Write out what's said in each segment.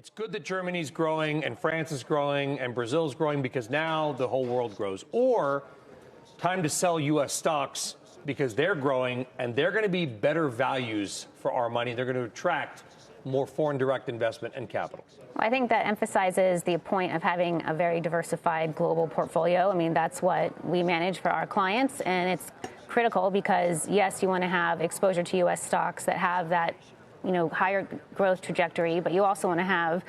It's good that Germany's growing and France is growing and Brazil's growing because now the whole world grows. Or time to sell U.S. stocks because they're growing and they're going to be better values for our money. They're going to attract more foreign direct investment and capital. Well, I think that emphasizes the point of having a very diversified global portfolio. I mean, that's what we manage for our clients, and it's critical because, yes, you want to have exposure to U.S. stocks that have that, higher growth trajectory, but you also want to have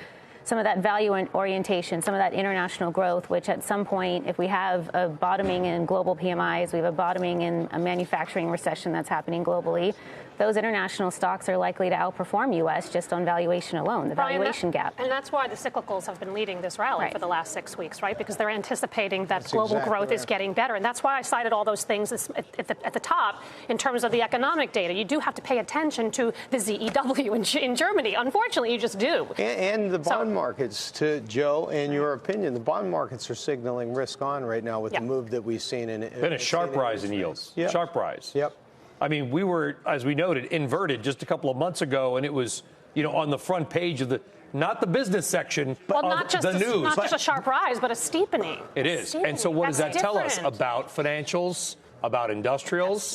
some of that value orientation, some of that international growth, which at some point, if we have a bottoming in global PMIs, we have a bottoming in a manufacturing recession that's happening globally, those international stocks are likely to outperform U.S. just on valuation alone, the valuation gap. And that's why the cyclicals have been leading this rally for the last 6 weeks, right? Because they're anticipating that global growth is getting better. And that's why I cited all those things at the top in terms of the economic data. You do have to pay attention to the ZEW in Germany. Unfortunately, you just do. And the bond markets, to Joe, in your opinion, the bond markets are signaling risk on right now with the move that we've seen. Been a sharp rise in yields. Yep. Sharp rise. Yep. I mean, we were, as we noted, inverted just a couple of months ago, and it was, on the front page of not the business section, but the news. Not just a sharp rise, but a steepening. It is. And so what does that tell us about financials, about industrials?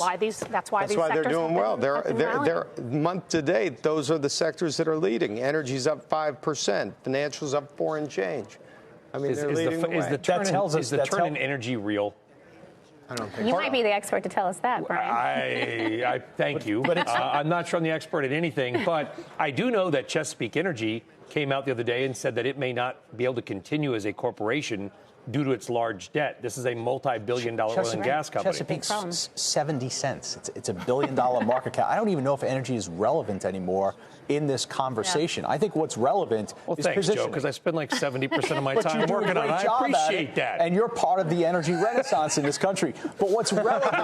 That's why they're doing well. They're month to date, those are the sectors that are leading. Energy's up 5%, financials up 4 and change. I mean, they're leading the way. Is the turn in energy real? I don't think you might be the expert to tell us that, Brian. I thank you. But I'm not sure I'm the expert at anything, but I do know that Chesapeake Energy came out the other day and said that it may not be able to continue as a corporation due to its large debt. This is a multi-billion-dollar oil and gas company. Chesapeake's 70 cents. It's $1 billion market cap. I don't even know if energy is relevant anymore in this conversation. I think what's relevant is thanks, positioning. Joe, because I spend like 70% of my time working on it. I appreciate that. And you're part of the energy renaissance in this country. But what's relevant...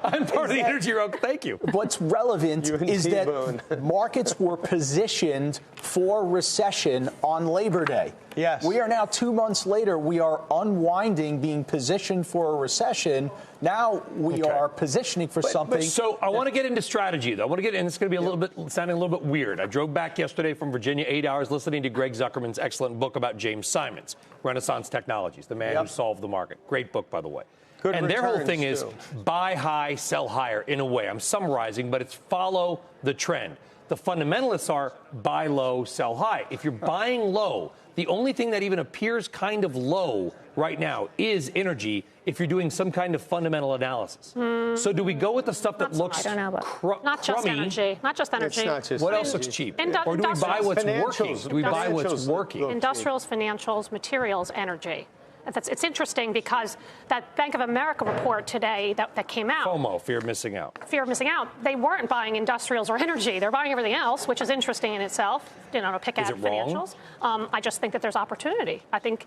I'm part of the energy renaissance. Thank you. What's relevant is that markets were positioned for recession on Labor Day. Yes. We are now 2 months later. We are unwinding being positioned for a recession. Now we are positioning for something. So I want to get into strategy, though. And it's going to be a little bit sounding a little bit weird. I drove back yesterday from Virginia, 8 hours, listening to Greg Zuckerman's excellent book about James Simons, Renaissance Technologies, the man who solved the market. Great book, by the way. Good and their whole thing too. is buy high, sell higher, in a way. I'm summarizing, but it's follow the trend. The fundamentalists are buy low, sell high. If you're buying low, the only thing that even appears kind of low right now is energy if you're doing some kind of fundamental analysis. So do we go with the stuff that looks not just energy? Not just energy. What else looks cheap? Or do we buy what's working? Do we buy what's working? Industrials, financials, materials, energy. It's interesting because that Bank of America report today that came out. FOMO, fear of missing out. Fear of missing out. They weren't buying industrials or energy. They're buying everything else, which is interesting in itself. To pick at financials. I just think that there's opportunity. I think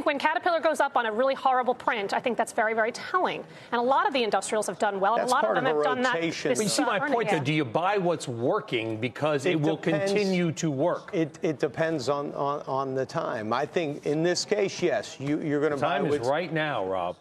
when Caterpillar goes up on a really horrible print, I think that's very, very telling. And a lot of the industrials have done well. And a lot of them have done that. But you see my point, though. Do you buy what's working because it will continue to work? It depends on the time. I think in this case, yes, you're going to buy. Time is right now, Rob.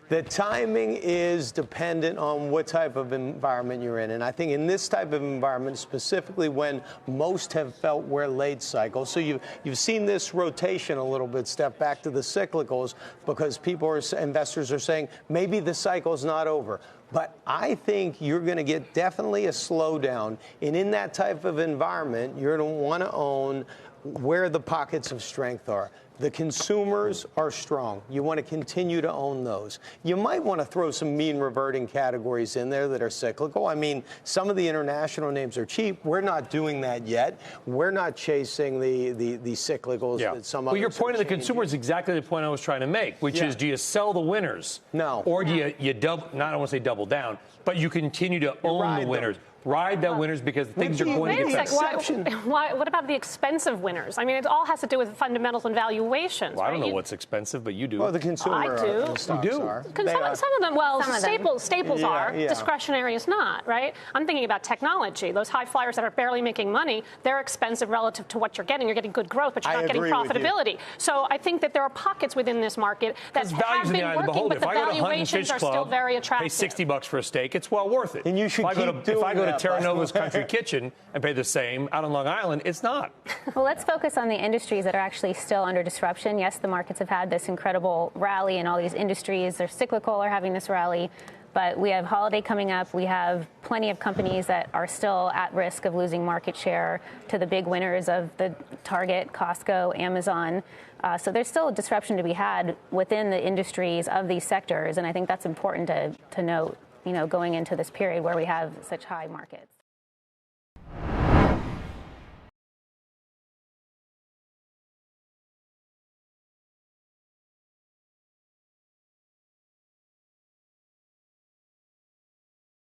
The timing is dependent on what type of environment you're in. And I think in this type of environment, specifically when most have felt we're late cycle. So you've seen this rotation a little bit, step back to the cyclicals, because investors are saying maybe the cycle's not over. But I think you're going to get definitely a slowdown. And in that type of environment, you're going to want to own where the pockets of strength are. The consumers are strong. You want to continue to own those. You might want to throw some mean reverting categories in there that are cyclical. I mean, some of the international names are cheap. We're not doing that yet. We're not chasing the cyclicals that some others. Well, your point of the consumer is exactly the point I was trying to make, which is, do you sell the winners? No. Or do you double, not I don't want to say double down, but you continue to own the winners. Ride the winners because things are going to get better. What about the expensive winners? I mean, it all has to do with fundamentals and valuations. Well, I don't know what's expensive, but you do. Well, the consumer. I do. You do. Some of them. Well, staples are. Discretionary is not, right? I'm thinking about technology. Those high flyers that are barely making money, they're expensive relative to what you're getting. You're getting good growth, but you're not getting profitability. So I think that there are pockets within this market that have been working, but the valuations are still very attractive. Pay $60 for a steak, it's well worth it. And you should keep doing that. to Terra Nova's Country Kitchen and pay the same out on Long Island. It's not. Well, let's focus on the industries that are actually still under disruption. Yes, the markets have had this incredible rally in all these industries. They're cyclical or having this rally. But we have holiday coming up. We have plenty of companies that are still at risk of losing market share to the big winners of the Target, Costco, Amazon. So there's still disruption to be had within the industries of these sectors. And I think that's important to note, going into this period where we have such high markets.